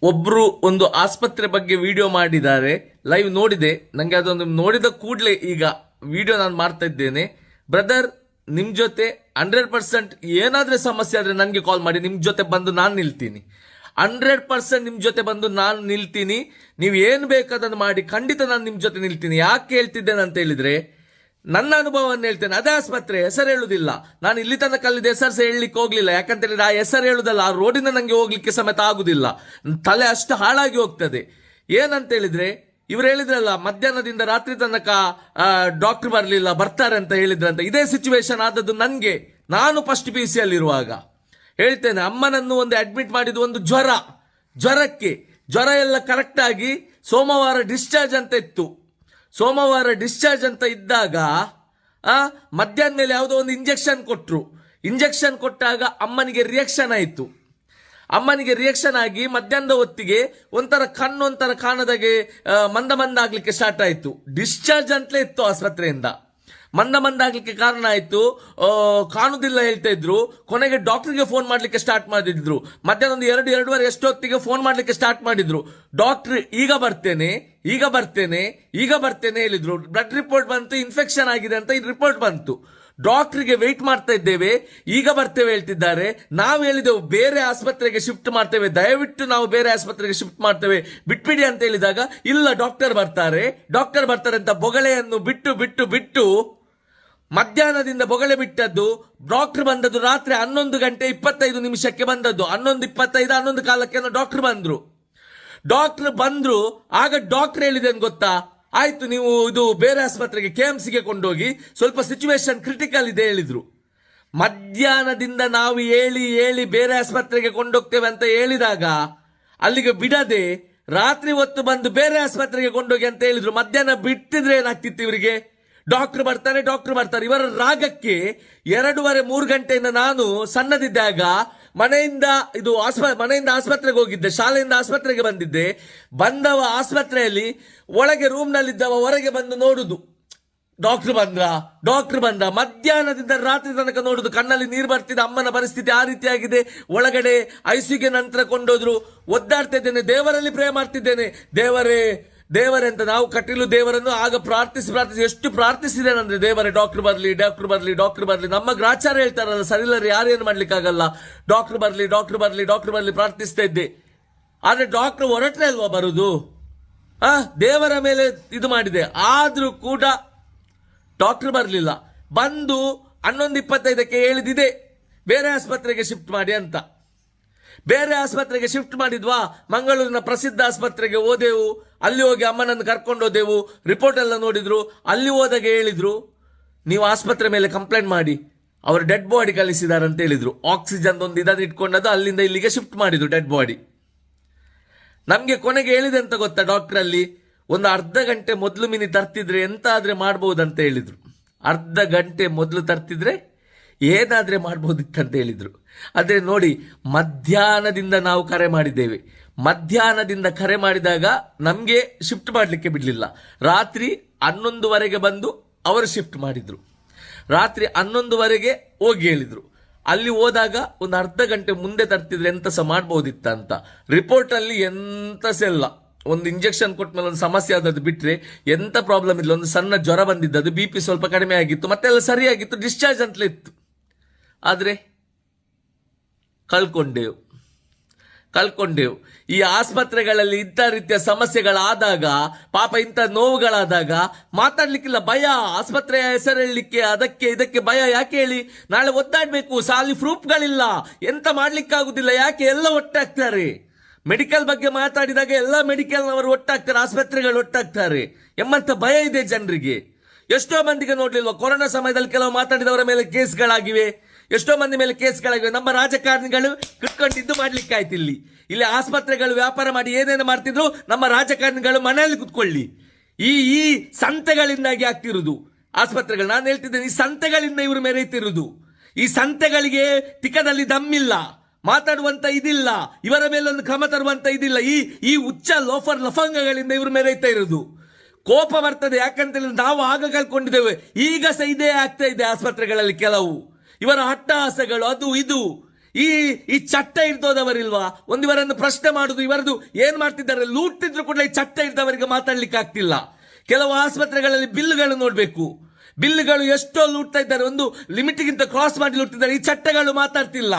ಒಬ್ರು ಒಂದು ಆಸ್ಪತ್ರೆ ಬಗ್ಗೆ ವಿಡಿಯೋ ಮಾಡಿದ್ದಾರೆ, ಲೈವ್ ನೋಡಿದೆ. ನಂಗೆ ಅದೊಂದು ನೋಡಿದ ಕೂಡಲೇ ಈಗ ವಿಡಿಯೋ ನಾನು ಮಾಡ್ತಾ ಇದ್ದೇನೆ. ಬ್ರದರ್, ನಿಮ್ ಜೊತೆ 100% ಏನಾದ್ರೆ ಸಮಸ್ಯೆ ಆದ್ರೆ ನನಗೆ ಕಾಲ್ ಮಾಡಿ, ನಿಮ್ ಜೊತೆ ಬಂದು ನಾನು ನಿಲ್ತೀನಿ. 100% ನಿಮ್ ಜೊತೆ ಬಂದು ನಾನು ನಿಲ್ತೀನಿ. ನೀವು ಏನ್ ಬೇಕಾದನ್ನು ಮಾಡಿ, ಖಂಡಿತ ನಾನು ನಿಮ್ ಜೊತೆ ನಿಲ್ತೀನಿ. ಯಾಕೆ ಹೇಳ್ತಿದ್ದೇನೆ ಅಂತ ಹೇಳಿದ್ರೆ, ನನ್ನ ಅನುಭವವನ್ನು ಹೇಳ್ತೇನೆ. ಅದೇ ಆಸ್ಪತ್ರೆ, ಹೆಸರು ಹೇಳುದಿಲ್ಲ. ನಾನು ಇಲ್ಲಿ ತನಕ ಅಲ್ಲಿದ್ದ ಹೆಸರು ಹೇಳಲಿಕ್ಕೆ ಹೋಗ್ಲಿಲ್ಲ. ಯಾಕಂತ ಹೇಳಿದ್ರೆ ಆ ಹೆಸರು ಹೇಳುದಲ್ಲ, ಆ ರೋಡಿನ ನಂಗೆ ಹೋಗ್ಲಿಕ್ಕೆ ಸಮೇತ ಆಗುದಿಲ್ಲ. ತಲೆ ಅಷ್ಟು ಹಾಳಾಗಿ ಹೋಗ್ತದೆ. ಏನಂತ ಹೇಳಿದ್ರೆ, ಇವ್ರು ಹೇಳಿದ್ರಲ್ಲ ಮಧ್ಯಾಹ್ನದಿಂದ ರಾತ್ರಿ ತನಕ ಡಾಕ್ಟರ್ ಬರ್ಲಿಲ್ಲ, ಬರ್ತಾರೆ ಅಂತ ಹೇಳಿದ್ರಂತ. ಇದೇ ಸಿಚುವೇಶನ್ ಆದದ್ದು ನನ್ಗೆ. ನಾನು ಫಸ್ಟ್ PUC ಅಲ್ಲಿರುವಾಗ ಹೇಳ್ತೇನೆ. ಅಮ್ಮನನ್ನು ಒಂದು ಅಡ್ಮಿಟ್ ಮಾಡಿದ್ದು ಒಂದು ಜ್ವರಕ್ಕೆ. ಜ್ವರ ಎಲ್ಲ ಕರೆಕ್ಟ್ ಆಗಿ ಸೋಮವಾರ ಡಿಸ್ಚಾರ್ಜ್ ಅಂತ ಇತ್ತು. ಸೋಮವಾರ ಡಿಸ್ಚಾರ್ಜ್ ಅಂತ ಇದ್ದಾಗ ಮಧ್ಯಾಹ್ನ ಮೇಲೆ ಯಾವುದೋ ಒಂದು ಇಂಜೆಕ್ಷನ್ ಕೊಟ್ಟಾಗ ಅಮ್ಮನಿಗೆ ರಿಯಾಕ್ಷನ್ ಆಯಿತು. ಅಮ್ಮನಿಗೆ ರಿಯಾಕ್ಷನ್ ಆಗಿ ಮಧ್ಯಾಹ್ನದ ಹೊತ್ತಿಗೆ ಒಂಥರ ಕಾಣದಾಗೆ ಮಂದ ಆಗ್ಲಿಕ್ಕೆ ಸ್ಟಾರ್ಟ್ ಆಯ್ತು. ಡಿಸ್ಚಾರ್ಜ್ ಅಂತಲೇ ಇತ್ತು ಆಸ್ಪತ್ರೆಯಿಂದ. ಮಂದ ಆಗ್ಲಿಕ್ಕೆ ಕಾರಣ ಆಯ್ತು. ಕಾಣುದಿಲ್ಲ ಹೇಳ್ತಾ ಇದ್ರು. ಕೊನೆಗೆ ಡಾಕ್ಟರ್ಗೆ ಫೋನ್ ಮಾಡ್ಲಿಕ್ಕೆ ಸ್ಟಾರ್ಟ್ ಮಾಡಿದ್ರು. ಮಧ್ಯಾಹ್ನ ಒಂದು 2-2:30 ಎಷ್ಟೊತ್ತಿಗೆ ಫೋನ್ ಮಾಡ್ಲಿಕ್ಕೆ ಸ್ಟಾರ್ಟ್ ಮಾಡಿದ್ರು. ಡಾಕ್ಟರ್ ಈಗ ಬರ್ತೇನೆ ಹೇಳಿದ್ರು. ಬ್ಲಡ್ ರಿಪೋರ್ಟ್ ಬಂತು, ಇನ್ಫೆಕ್ಷನ್ ಆಗಿದೆ ಅಂತ ಈ ರಿಪೋರ್ಟ್ ಬಂತು. ಡಾಕ್ಟರ್ಗೆ ವೆಯ್ಟ್ ಮಾಡ್ತಾ ಇದ್ದೇವೆ, ಈಗ ಬರ್ತೇವೆ ಹೇಳ್ತಿದ್ದಾರೆ. ನಾವು ಹೇಳಿದೆವು ಬೇರೆ ಆಸ್ಪತ್ರೆಗೆ ಶಿಫ್ಟ್ ಮಾಡ್ತೇವೆ, ದಯವಿಟ್ಟು ನಾವು ಬೇರೆ ಆಸ್ಪತ್ರೆಗೆ ಶಿಫ್ಟ್ ಮಾಡ್ತೇವೆ, ಬಿಟ್ಬಿಡಿ ಅಂತ ಹೇಳಿದಾಗ, ಇಲ್ಲ ಡಾಕ್ಟರ್ ಬರ್ತಾರೆ ಅಂತ ಬೊಗಳೆಯನ್ನು ಬಿಟ್ಟು ಮಧ್ಯಾಹ್ನದಿಂದ ಬೊಗಳೆ ಬಿಟ್ಟದ್ದು. ಡಾಕ್ಟರ್ ಬಂದದ್ದು ರಾತ್ರಿ 11:25 ಬಂದದ್ದು. 11:25 11:15 ಡಾಕ್ಟರ್ ಬಂದ್ರು. ಆಗ ಡಾಕ್ಟರ್ ಹೇಳಿದೆ ಗೊತ್ತಾ, ಆಯ್ತು ನೀವು ಇದು ಬೇರೆ ಆಸ್ಪತ್ರೆಗೆ KMCಗೆ ಕೊಂಡೋಗಿ, ಸ್ವಲ್ಪ ಸಿಚುವೇಶನ್ ಕ್ರಿಟಿಕಲ್ ಇದೆ ಹೇಳಿದ್ರು. ಮಧ್ಯಾಹ್ನದಿಂದ ನಾವು ಹೇಳಿ ಬೇರೆ ಆಸ್ಪತ್ರೆಗೆ ಕೊಂಡೋಗ್ತೇವೆ ಅಂತ ಹೇಳಿದಾಗ ಅಲ್ಲಿಗೆ ಬಿಡದೆ ರಾತ್ರಿ ಹೊತ್ತು ಬಂದು ಬೇರೆ ಆಸ್ಪತ್ರೆಗೆ ಕೊಂಡೋಗಿ ಅಂತ ಹೇಳಿದ್ರು. ಮಧ್ಯಾಹ್ನ ಬಿಟ್ಟಿದ್ರೆ ಏನಾಗ್ತಿತ್ತು ಇವರಿಗೆ? ಡಾಕ್ಟರ್ ಬರ್ತಾರೆ. ಇವರ ರಾಗಕ್ಕೆ 2:30-3 ಗಂಟೆಯಿಂದ ನಾನು ಸಣ್ಣದಿದ್ದಾಗ ಮನೆಯಿಂದ ಆಸ್ಪತ್ರೆಗೆ ಹೋಗಿದ್ದೆ, ಶಾಲೆಯಿಂದ ಆಸ್ಪತ್ರೆಗೆ ಬಂದಿದ್ದೆ. ಬಂದವ ಆಸ್ಪತ್ರೆಯಲ್ಲಿ ಒಳಗೆ ರೂಮ್ನಲ್ಲಿದ್ದವ ಹೊರಗೆ ಬಂದು ನೋಡುದು, ಡಾಕ್ಟರ್ ಬಂದ್ರ. ಮಧ್ಯಾಹ್ನದಿಂದ ರಾತ್ರಿ ತನಕ ನೋಡುದು. ಕಣ್ಣಲ್ಲಿ ನೀರು ಬರ್ತಿದೆ. ಅಮ್ಮನ ಪರಿಸ್ಥಿತಿ ಆ ರೀತಿಯಾಗಿದೆ. ಒಳಗಡೆ ICUಗೆ ನಂತರ ಕೊಂಡೋದ್ರು. ಒದ್ದಾಡ್ತಾ ಇದ್ದೇನೆ, ದೇವರಲ್ಲಿ ಪ್ರೇ ಮಾಡ್ತಿದ್ದೇನೆ. ದೇವರೇ ಅಂತ ನಾವು ಕಟ್ಟಿಲು ದೇವರನ್ನು ಆಗ ಪ್ರಾರ್ಥಿಸಿ ಎಷ್ಟು ಪ್ರಾರ್ಥಿಸಿದೇನಂದ್ರೆ, ದೇವರೇ ಡಾಕ್ಟರ್ ಬರ್ಲಿ. ನಮ್ಮ ಗ್ರಾಚಾರ ಹೇಳ್ತಾರಲ್ಲ, ಸರಿಲ್ಲ ಯಾರೇನು ಮಾಡ್ಲಿಕ್ಕಾಗಲ್ಲ, ಡಾಕ್ಟರ್ ಬರ್ಲಿ ಪ್ರಾರ್ಥಿಸ್ತಾ ಇದ್ದೆ. ಆದ್ರೆ ಡಾಕ್ಟರ್ ಹೊರಟ್ರೆ ಅಲ್ವಾ ಬರುದು? ದೇವರ ಮೇಲೆ ಇದು ಮಾಡಿದೆ, ಆದ್ರೂ ಕೂಡ ಡಾಕ್ಟರ್ ಬರ್ಲಿಲ್ಲ. ಬಂದು 11:25 ಹೇಳಿದಿದೆ ಬೇರೆ ಆಸ್ಪತ್ರೆಗೆ ಶಿಫ್ಟ್ ಮಾಡಿ ಅಂತ. ಬೇರೆ ಆಸ್ಪತ್ರೆಗೆ ಶಿಫ್ಟ್ ಮಾಡಿದ್ವಾ? ಮಂಗಳೂರಿನ ಪ್ರಸಿದ್ಧ ಆಸ್ಪತ್ರೆಗೆ ಹೋದೆವು. ಅಲ್ಲಿ ಹೋಗಿ ಅಮ್ಮನನ್ನು ಕರ್ಕೊಂಡು ಹೋದೆವು. ರಿಪೋರ್ಟ್ ಎಲ್ಲ ನೋಡಿದ್ರು. ಅಲ್ಲಿ ಹೋದಾಗ ಹೇಳಿದ್ರು, ನೀವು ಆಸ್ಪತ್ರೆ ಮೇಲೆ ಕಂಪ್ಲೇಂಟ್ ಮಾಡಿ, ಅವರು ಡೆಡ್ ಬಾಡಿ ಕಳಿಸಿದ್ದಾರೆ ಅಂತ ಹೇಳಿದ್ರು. ಆಕ್ಸಿಜನ್ ಒಂದು ಇದನ್ನು ಇಟ್ಕೊಂಡದ್ದು ಅಲ್ಲಿಂದ ಇಲ್ಲಿಗೆ ಶಿಫ್ಟ್ ಮಾಡಿದ್ರು ಡೆಡ್ ಬಾಡಿ. ನಮ್ಗೆ ಕೊನೆಗೆ ಹೇಳಿದೆ ಅಂತ ಗೊತ್ತಾ, ಡಾಕ್ಟರ್ ಅಲ್ಲಿ ಒಂದು ಅರ್ಧ ಗಂಟೆ ಮೊದಲು ಮಿನಿ ತರ್ತಿದ್ರೆ ಎಂತ ಆದ್ರೆ ಮಾಡಬಹುದಂತ ಹೇಳಿದ್ರು. ಅರ್ಧ ಗಂಟೆ ಮೊದಲು ತರ್ತಿದ್ರೆ ಏನಾದ್ರೆ ಮಾಡಬಹುದಿತ್ತಂತ ಹೇಳಿದ್ರು. ಆದ್ರೆ ನೋಡಿ, ಮಧ್ಯಾಹ್ನದಿಂದ ನಾವು ಕರೆ ಮಾಡಿದ್ದೇವೆ. ಮಧ್ಯಾಹ್ನದಿಂದ ಕರೆ ಮಾಡಿದಾಗ ನಮ್ಗೆ ಶಿಫ್ಟ್ ಮಾಡ್ಲಿಕ್ಕೆ ಬಿಡ್ಲಿಲ್ಲ. ರಾತ್ರಿ 11:00 ಬಂದು ಅವರು ಶಿಫ್ಟ್ ಮಾಡಿದ್ರು. ರಾತ್ರಿ 11:00 ಹೋಗಿ ಹೇಳಿದ್ರು. ಅಲ್ಲಿ ಹೋದಾಗ ಒಂದು ಅರ್ಧ ಗಂಟೆ ಮುಂದೆ ತರ್ತಿದ್ರೆ ಎಂತ ಸಹ ಮಾಡಬಹುದಿತ್ತ ಅಂತ. ರಿಪೋರ್ಟ್ ಅಲ್ಲಿ ಎಂತ ಸಹ ಇಲ್ಲ. ಒಂದು ಇಂಜೆಕ್ಷನ್ ಕೊಟ್ಟ ಮೇಲೆ ಒಂದು ಸಮಸ್ಯೆ ಆದದ್ದು ಬಿಟ್ರೆ ಎಂತ ಪ್ರಾಬ್ಲಮ್ ಇಲ್ಲ. ಒಂದು ಸಣ್ಣ ಜ್ವರ ಬಂದಿದ್ದದು, BP ಸ್ವಲ್ಪ ಕಡಿಮೆ ಆಗಿತ್ತು, ಮತ್ತೆಲ್ಲ ಸರಿಯಾಗಿತ್ತು, ಡಿಸ್ಚಾರ್ಜ್ ಅಂತಲೇ ಇತ್ತು. ಆದ್ರೆ ಕಳ್ಕೊಂಡೆವು. ಈ ಆಸ್ಪತ್ರೆಗಳಲ್ಲಿ ಇಂಥ ರೀತಿಯ ಸಮಸ್ಯೆಗಳಾದಾಗ, ಪಾಪ ಇಂಥ ನೋವುಗಳಾದಾಗ ಮಾತಾಡ್ಲಿಕ್ಕಿಲ್ಲ, ಭಯ. ಆಸ್ಪತ್ರೆಯ ಹೆಸರು ಹೇಳಲಿಕ್ಕೆ ಅದಕ್ಕೆ ಇದಕ್ಕೆ ಭಯ. ಯಾಕೆ ಹೇಳಿ? ನಾಳೆ ಒದ್ದಾಡ್ಬೇಕು, ಸಾಲಿ ಪ್ರೂಫ್ಗಳಿಲ್ಲ, ಎಂತ ಮಾಡ್ಲಿಕ್ಕಾಗುದಿಲ್ಲ. ಯಾಕೆ? ಎಲ್ಲ ಒಟ್ಟಾಗ್ತಾರೆ. ಮೆಡಿಕಲ್ ಬಗ್ಗೆ ಮಾತಾಡಿದಾಗ ಎಲ್ಲ ಮೆಡಿಕಲ್ನವರು ಒಟ್ಟಾಗ್ತಾರೆ, ಆಸ್ಪತ್ರೆಗಳು ಒಟ್ಟಾಗ್ತಾರೆ ಎಂಬಂತ ಭಯ ಇದೆ ಜನರಿಗೆ. ಎಷ್ಟೋ ಮಂದಿಗೆ ನೋಡ್ಲಿಲ್ವಾ, ಕೊರೋನಾ ಸಮಯದಲ್ಲಿ ಕೆಲವು ಮಾತಾಡಿದವರ ಮೇಲೆ ಕೇಸ್ಗಳಾಗಿವೆ. ಎಷ್ಟೋ ಮಂದಿ ಮೇಲೆ ಕೇಸ್ಗಳಾಗಿವೆ. ನಮ್ಮ ರಾಜಕಾರಣಿಗಳು ಕುತ್ಕೊಂಡಿದ್ದು ಮಾಡ್ಲಿಕ್ಕೆ ಆಯ್ತು. ಇಲ್ಲಿ ಆಸ್ಪತ್ರೆಗಳು ವ್ಯಾಪಾರ ಮಾಡಿ ಏನೇನು ಮಾಡ್ತಿದ್ರು, ನಮ್ಮ ರಾಜಕಾರಣಿಗಳು ಮನೆಯಲ್ಲಿ ಕುತ್ಕೊಳ್ಳಿ. ಈ ಸಂತೆಗಳಿಂದಾಗಿ ಆಗ್ತಿರುವುದು ಆಸ್ಪತ್ರೆಗಳು. ನಾನು ಹೇಳ್ತಿದ್ದೇನೆ, ಈ ಸಂತೆಗಳಿಂದ ಇವರು ಮೆರೆಯುತ್ತಿರುವುದು. ಈ ಸಂತೆಗಳಿಗೆ ಟಿಕದಲ್ಲಿ ದಮ್ಮಿಲ್ಲ, ಮಾತಾಡುವಂತ ಇದಿಲ್ಲ, ಇವರ ಮೇಲೊಂದು ಕ್ರಮ ತರುವಂತ ಇದಿಲ್ಲ. ಈ ಹುಚ್ಚ ಲಫಂಗಗಳಿಂದ ಇವರು ಮೆರೆಯುತ್ತಾ ಇರುವುದು. ಕೋಪ ಬರ್ತದೆ. ಯಾಕಂತ ನಾವು ಆಗ ಕಳ್ಕೊಂಡಿದ್ದೇವೆ, ಈಗ ಸಹ ಇದೇ ಆಗ್ತಾ ಇದೆ ಆಸ್ಪತ್ರೆಗಳಲ್ಲಿ. ಕೆಲವು ಇವರ ಹಟ್ಟಹಾಸಗಳು, ಅದು ಇದು ಈ ಈ ಚಟ್ಟ ಹಿಡ್ದೋದವರಿಲ್ವಾ? ಒಂದು ಇವರನ್ನು ಪ್ರಶ್ನೆ ಮಾಡುದು, ಇವರದು ಏನ್ ಮಾಡ್ತಿದ್ದಾರೆ, ಲೂಟ್ತಿದ್ರು ಕೂಡ ಈ ಚಟ್ಟ ಹಿಡ್ದವರಿಗೆ ಮಾತಾಡ್ಲಿಕ್ಕೆ ಆಗ್ತಿಲ್ಲ. ಕೆಲವು ಆಸ್ಪತ್ರೆಗಳಲ್ಲಿ ಬಿಲ್ಗಳು ನೋಡ್ಬೇಕು, ಬಿಲ್ಗಳು ಎಷ್ಟೋ ಲೂಟ್ತಾ ಇದ್ದಾರೆ, ಒಂದು ಲಿಮಿಟ್ಗಿಂತ ಕ್ರಾಸ್ ಮಾಡಿ ಲೂಟ್ತಿದ್ದಾರೆ. ಈ ಚಟ್ಟಗಳು ಮಾತಾಡ್ತಿಲ್ಲ.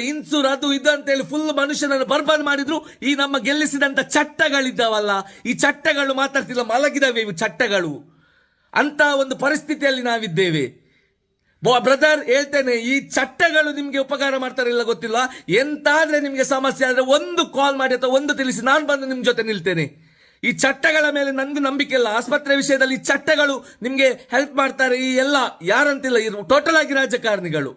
ಇನ್ಸೂರ್ ಅದು ಇದು ಅಂತ ಹೇಳಿ ಫುಲ್ ಮನುಷ್ಯನನ್ನು ಬರ್ಬಾದ್ ಮಾಡಿದ್ರು. ಈ ನಮ್ಮ ಗೆಲ್ಲಿಸಿದಂತ ಚಟ್ಟಗಳಿದ್ದಾವಲ್ಲ, ಈ ಚಟ್ಟಗಳು ಮಾತಾಡ್ತಿಲ್ಲ, ಮಲಗಿದವೆ ಇವು ಚಟ್ಟಗಳು. ಅಂತ ಒಂದು ಪರಿಸ್ಥಿತಿಯಲ್ಲಿ ನಾವಿದ್ದೇವೆ. ಬ್ರದರ್ ಹೇಳ್ತೇನೆ, ಈ ಚಟ್ಟಗಳು ನಿಮ್ಗೆ ಉಪಕಾರ ಮಾಡ್ತಾರೆ ಇಲ್ಲ ಗೊತ್ತಿಲ್ಲ. ಎಂತಾದ್ರೆ ನಿಮ್ಗೆ ಸಮಸ್ಯೆ ಆದ್ರೆ ಒಂದು ಕಾಲ್ ಮಾಡಿ ಅಥವಾ ಒಂದು ತಿಳಿಸಿ, ನಾನು ಬಂದು ನಿಮ್ ಜೊತೆ ನಿಲ್ತೇನೆ. ಈ ಚಟ್ಟಗಳ ಮೇಲೆ ನನ್ಗೂ ನಂಬಿಕೆ ಇಲ್ಲ. ಆಸ್ಪತ್ರೆ ವಿಷಯದಲ್ಲಿ ಈ ಚಟ್ಟಗಳು ನಿಮ್ಗೆ ಹೆಲ್ಪ್ ಮಾಡ್ತಾರೆ. ಈ ಎಲ್ಲ ಯಾರಂತಿಲ್ಲ, ಟೋಟಲ್ ಆಗಿ ರಾಜಕಾರಣಿಗಳು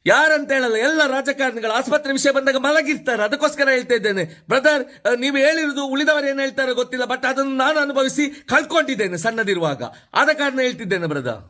ಯಾರಂತ ಹೇಳಲ್ಲ, ಎಲ್ಲ ರಾಜಕಾರಣಿಗಳು ಆಸ್ಪತ್ರೆ ವಿಷಯ ಬಂದಾಗ ಮಲಗಿರ್ತಾರೆ. ಅದಕ್ಕೋಸ್ಕರ ಹೇಳ್ತಾ ಇದ್ದೇನೆ ಬ್ರದರ್, ನೀವು ಹೇಳಿರುವುದು ಉಳಿದವರು ಏನ್ ಹೇಳ್ತಾರೋ ಗೊತ್ತಿಲ್ಲ, ಬಟ್ ಅದನ್ನು ನಾನು ಅನುಭವಿಸಿ ಕಳ್ಕೊಂಡಿದ್ದೇನೆ ಸಣ್ಣದಿರುವಾಗ. ಆದ ಕಾರಣ ಹೇಳ್ತಿದ್ದೇನೆ ಬ್ರದರ್.